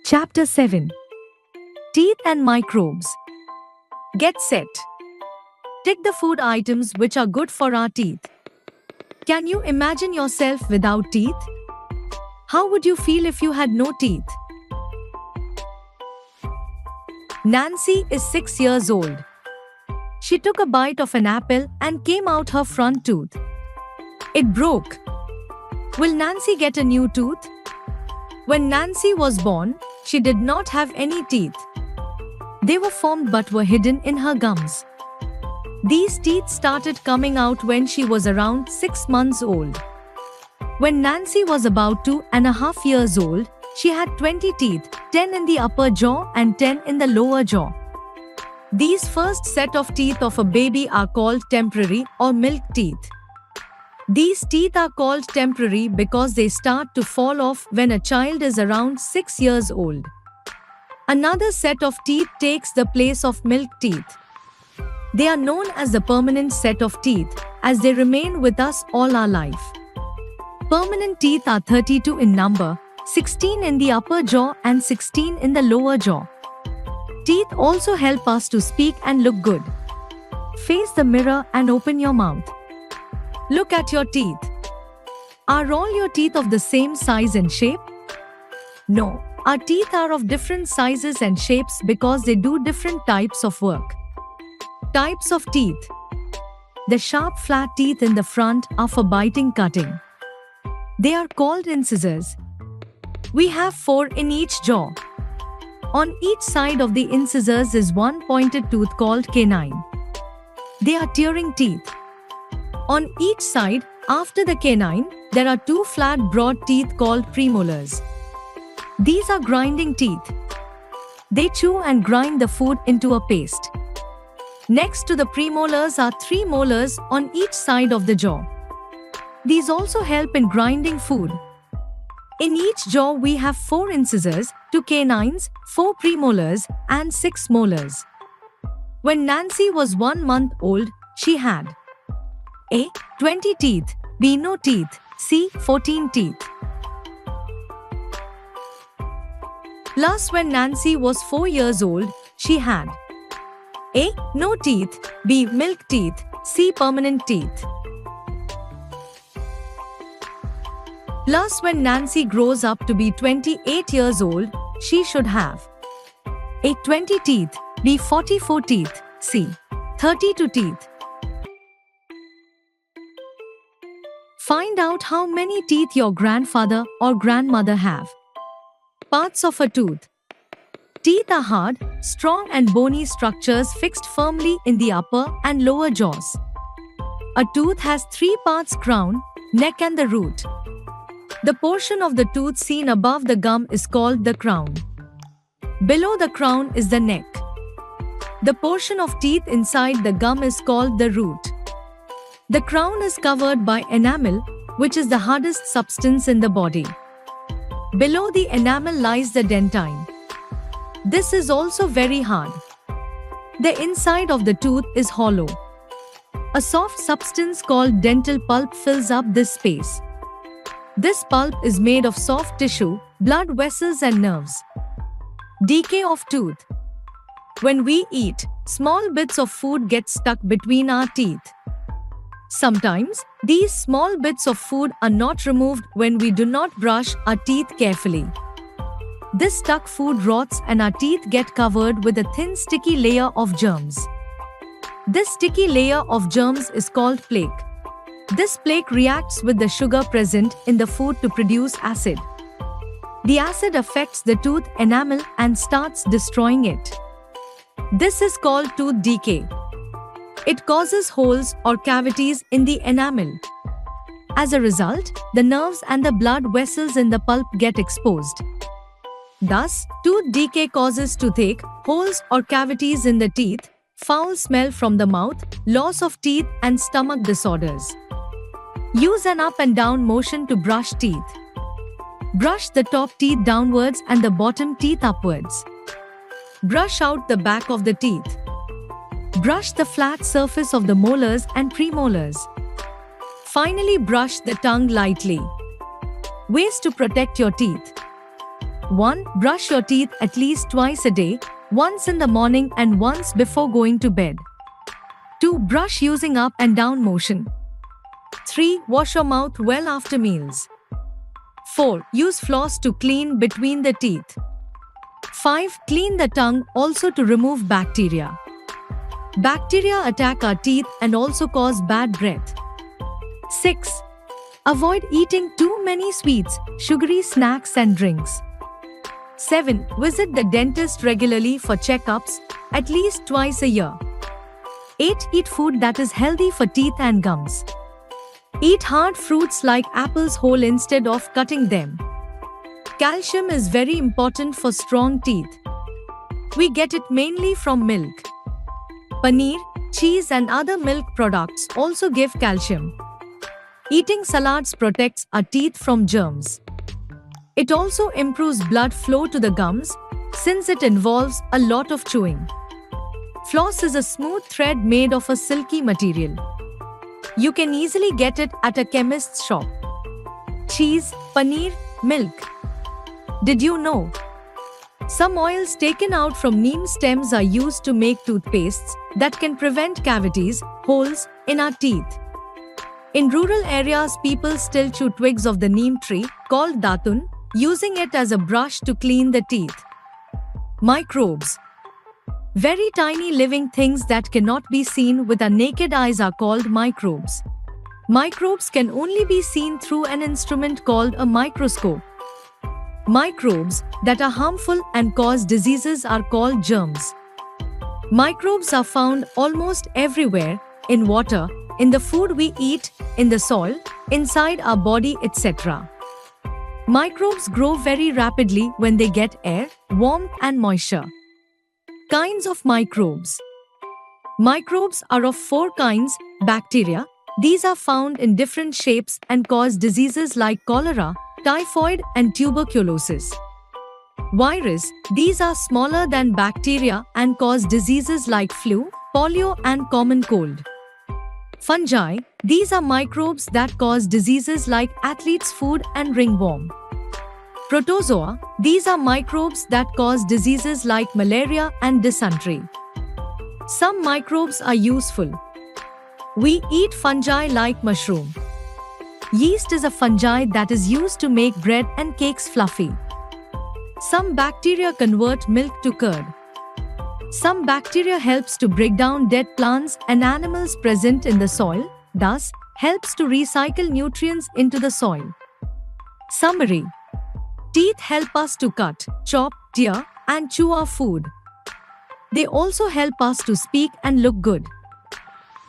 Chapter 7. Teeth and Microbes. Get set. Tick the food items which are good for our teeth. Can you imagine yourself without teeth? How would you feel if you had no teeth? Nancy is 6 years old. She took a bite of an apple and came out her front tooth. It broke. Will Nancy get a new tooth? When Nancy was born, she did not have any teeth. They were formed but were hidden in her gums. These teeth started coming out when she was around 6 months old. When Nancy was about 2.5 years old, she had 20 teeth, 10 in the upper jaw and 10 in the lower jaw. These first set of teeth of a baby are called temporary or milk teeth. These teeth are called temporary because they start to fall off when a child is around 6 years old. Another set of teeth takes the place of milk teeth. They are known as the permanent set of teeth, as they remain with us all our life. Permanent teeth are 32 in number, 16 in the upper jaw and 16 in the lower jaw. Teeth also help us to speak and look good. Face the mirror and open your mouth. Look at your teeth. Are all your teeth of the same size and shape? No, our teeth are of different sizes and shapes because they do different types of work. Types of teeth. The sharp flat teeth in the front are for biting, cutting. They are called incisors. We have 4 in each jaw. On each side of the incisors is one pointed tooth called canine. They are tearing teeth. On each side, after the canine, there are 2 flat broad teeth called premolars. These are grinding teeth. They chew and grind the food into a paste. Next to the premolars are 3 molars on each side of the jaw. These also help in grinding food. In each jaw we have 4 incisors, 2 canines, 4 premolars, and 6 molars. When Nancy was 1 month old, she had A. 20 teeth, B. No teeth, C. 14 teeth. Plus, when Nancy was 4 years old, she had A. No teeth, B. Milk teeth, C. Permanent teeth. Plus, when Nancy grows up to be 28 years old, she should have A. 20 teeth, B. 44 teeth, C. 32 teeth. Find out how many teeth your grandfather or grandmother have. Parts of a tooth. Teeth are hard, strong and bony structures fixed firmly in the upper and lower jaws. A tooth has 3 parts: crown, neck and the root. The portion of the tooth seen above the gum is called the crown. Below the crown is the neck. The portion of teeth inside the gum is called the root. The crown is covered by enamel, which is the hardest substance in the body. Below the enamel lies the dentine. This is also very hard. The inside of the tooth is hollow. A soft substance called dental pulp fills up this space. This pulp is made of soft tissue, blood vessels and nerves. Decay of tooth. When we eat, small bits of food get stuck between our teeth. Sometimes, these small bits of food are not removed when we do not brush our teeth carefully. This stuck food rots and our teeth get covered with a thin sticky layer of germs. This sticky layer of germs is called plaque. This plaque reacts with the sugar present in the food to produce acid. The acid affects the tooth enamel and starts destroying it. This is called tooth decay. It causes holes or cavities in the enamel. As a result, the nerves and the blood vessels in the pulp get exposed. Thus, tooth decay causes toothache, holes or cavities in the teeth, foul smell from the mouth, loss of teeth, and stomach disorders. Use an up and down motion to brush teeth. Brush the top teeth downwards and the bottom teeth upwards. Brush out the back of the teeth. Brush the flat surface of the molars and premolars. Finally, brush the tongue lightly. Ways to protect your teeth. 1. Brush your teeth at least twice a day, once in the morning and once before going to bed. 2. Brush using up and down motion. 3. Wash your mouth well after meals. 4. Use floss to clean between the teeth. 5. Clean the tongue also to remove bacteria. Bacteria attack our teeth and also cause bad breath. 6. Avoid eating too many sweets, sugary snacks and drinks. 7. Visit the dentist regularly for checkups, at least twice a year. 8. Eat food that is healthy for teeth and gums. Eat hard fruits like apples whole instead of cutting them. Calcium is very important for strong teeth. We get it mainly from milk. Paneer, cheese and other milk products also give calcium. Eating salads protects our teeth from germs. It also improves blood flow to the gums since it involves a lot of chewing. Floss is a smooth thread made of a silky material. You can easily get it at a chemist's shop. Cheese, paneer, milk. Did you know? Some oils taken out from neem stems are used to make toothpastes that can prevent cavities, holes in our teeth. In rural areas, people still chew twigs of the neem tree, called datun, using it as a brush to clean the teeth. Microbes. Very tiny living things that cannot be seen with our naked eyes are called microbes. Microbes can only be seen through an instrument called a microscope. Microbes that are harmful and cause diseases are called germs. Microbes are found almost everywhere, in water, in the food we eat, in the soil, inside our body, etc. Microbes grow very rapidly when they get air, warmth and moisture. Kinds of microbes. Microbes are of 4 kinds. Bacteria. These are found in different shapes and cause diseases like cholera, typhoid and tuberculosis. Virus. These are smaller than bacteria and cause diseases like flu, polio and common cold. Fungi. These are microbes that cause diseases like athlete's foot and ringworm. Protozoa. These are microbes that cause diseases like malaria and dysentery. Some microbes are useful. We eat fungi like mushroom. Yeast is a fungi that is used to make bread and cakes fluffy. Some bacteria convert milk to curd. Some bacteria helps to break down dead plants and animals present in the soil, thus helps to recycle nutrients into the soil. Summary. Teeth help us to cut, chop, tear, and chew our food. They also help us to speak and look good.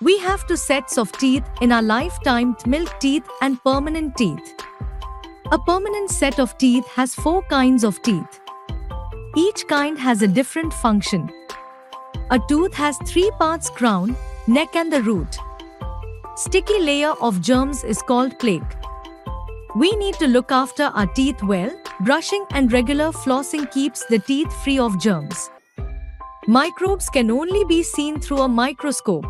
We have 2 sets of teeth in our lifetime: milk teeth and permanent teeth. A permanent set of teeth has 4 kinds of teeth. Each kind has a different function. A tooth has 3 parts: crown, neck and the root. Sticky layer of germs is called plaque. We need to look after our teeth well. Brushing and regular flossing keeps the teeth free of germs. Microbes can only be seen through a microscope.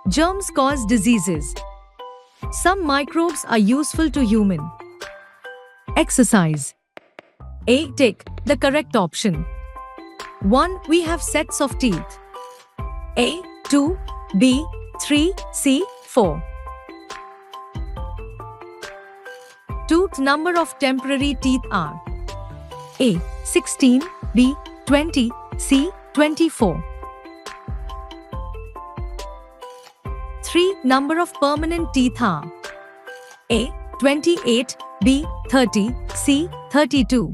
Germs cause diseases. Some microbes are useful to human. Exercise. A. Tick the correct option. 1. We have sets of teeth. A. 2. B. 3. C. 4. Tooth number of temporary teeth are A. 16, B. 20, C. 24. 3. Number of permanent teeth are A. 28, B. 30, C. 32.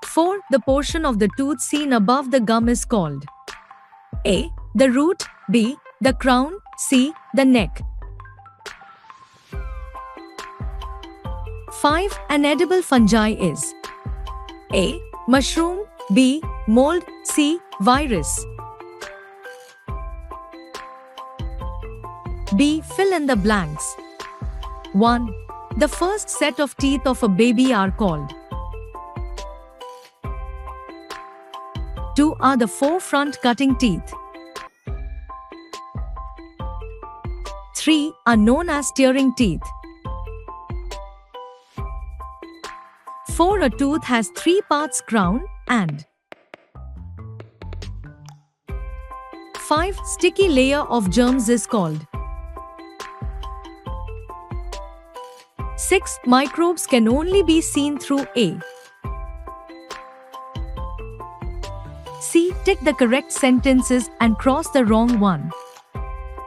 4. The portion of the tooth seen above the gum is called A. The root, B. The crown, C. The neck. 5. An edible fungi is A. Mushroom, B. Mold, C. Virus. B. Fill in the blanks. 1. The first set of teeth of a baby are called 2 are the 4 front cutting teeth. 3 are known as tearing teeth. 4. A tooth has 3 parts: crown and 5. Sticky layer of germs is called. 6. Microbes can only be seen through A. C. Tick the correct sentences and cross the wrong one.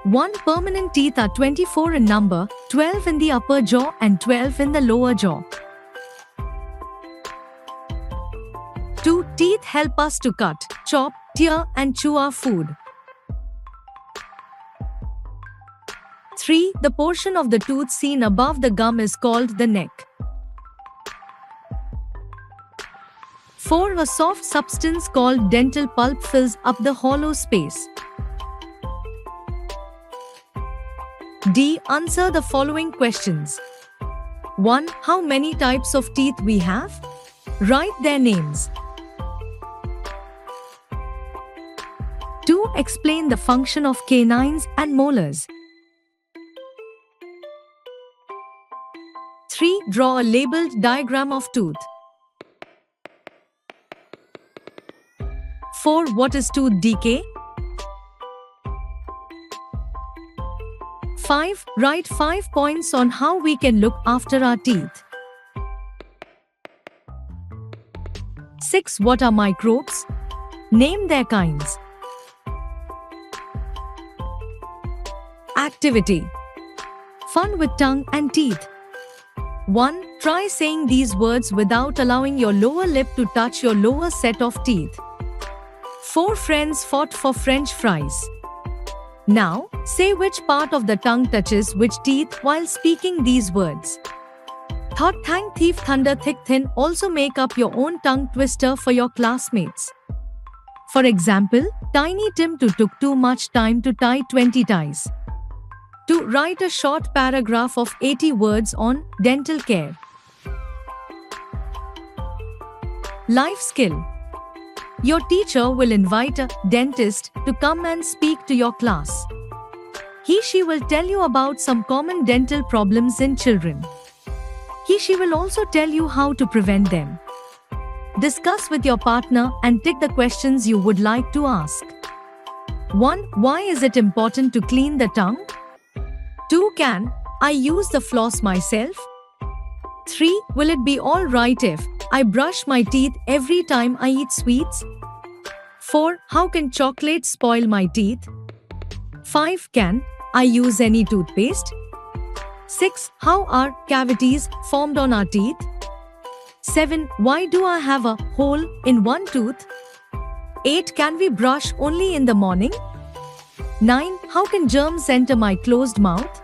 1. Permanent teeth are 24 in number, 12 in the upper jaw and 12 in the lower jaw. 2. Teeth help us to cut, chop, tear and chew our food. 3. The portion of the tooth seen above the gum is called the neck. 4. A soft substance called dental pulp fills up the hollow space. D. Answer the following questions. 1. How many types of teeth we have? Write their names. 2. Explain the function of canines and molars. 3. Draw a labeled diagram of tooth. 4. What is tooth decay? 5. Write 5 points on how we can look after our teeth. 6. What are microbes? Name their kinds. Activity: fun with tongue and teeth. 1. Try saying these words without allowing your lower lip to touch your lower set of teeth. 4 friends fought for French fries. Now, say which part of the tongue touches which teeth while speaking these words. Thought, thank, thief, thunder, thick, thin. Also make up your own tongue twister for your classmates. For example, Tiny Tim took too much time to tie 20 ties. 2. Write a short paragraph of 80 words on dental care. Life skill: your teacher will invite a dentist to come and speak to your class. She will tell you about some common dental problems in children. She will also tell you how to prevent them. Discuss with your partner and tick the questions you would like to ask. 1. Why is it important to clean the tongue? 2. Can I use the floss myself? 3. Will it be alright if I brush my teeth every time I eat sweets? 4. How can chocolate spoil my teeth? 5. Can I use any toothpaste? 6. How are cavities formed on our teeth? 7. Why do I have a hole in one tooth? 8. Can we brush only in the morning? 9. How can germs enter my closed mouth?